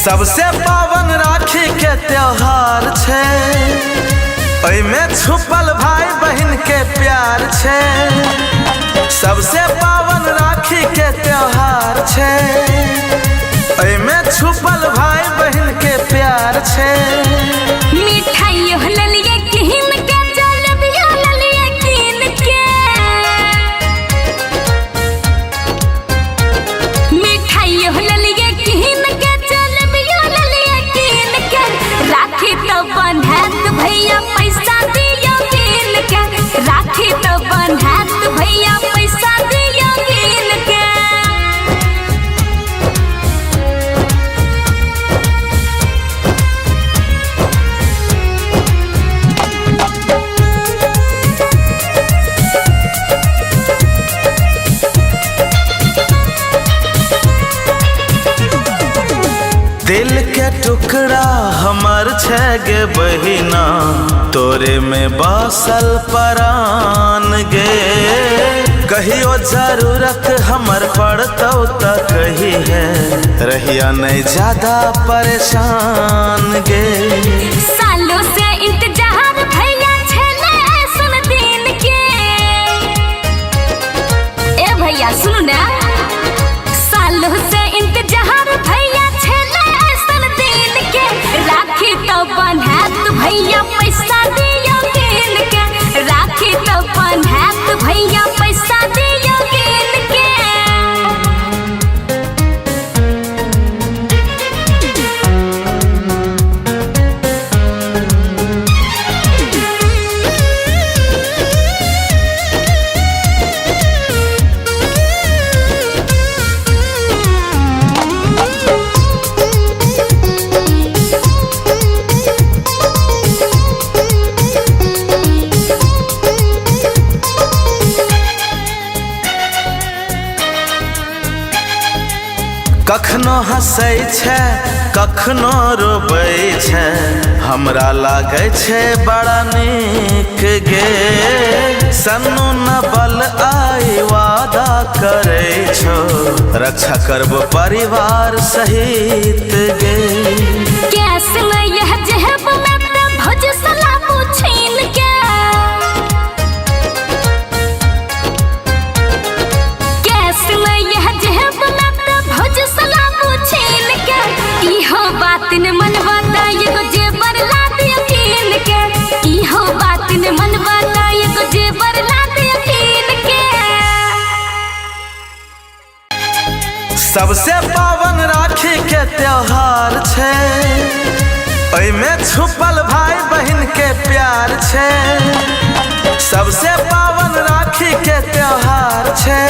सबसे पावन राखी के त्योहार छे, ओइमे छुपल भाई बहन के प्यार छे। सबसे पावन राखी के त्योहार छे, ओइमे छुपल भाई बहन के प्यार छे। मिठाई ललिए किन के जलेबिया ललिए किन के, मिठाई ललिए किन के जलेबिया ललिए किन के। राखी तो बंधात भैया पैसा दियो किन के, राखी तो बंधात भैया पैसा दियो किन के। दिल के टुकड़ा हमर छे गे बहिना, तोरे में बसल परान गे। कहियो जरूरत हमर पड़तौ त कही है, रहिया नहीं ज्यादा परेशान गे। सालों से इंतजार भैया छेले ऐसन दिन के। ए भैया सुनो ना, सालों से इंतजार भैया छेले ऐसन दिन के। राखी तो बंधात भैया पैसा दियो किन के, राखी तो बंधात भैया पैसा दियो किन के। कखनो हंसै छे कखनो रोबै छे, हमरा लागै छे बड़ा नीक गे। सन्नू न बल आई वादा करै छो, रक्षा करब परिवार सहित गे। कैस में यह जेब में ते भोज सलामू छीन के, कैस में यह जेब में ते भोज सलामू छीन के। इहो बात न मनवाता एगो जेबर ला दियो कीन के, इहो बात न मनवाता एगो जेबर ला दियो कीन के। सबसे पावन राखी के त्योहार छे, ओइमे छुपल भाई बहन के प्यार छे। सबसे पावन राखी के त्योहार छे,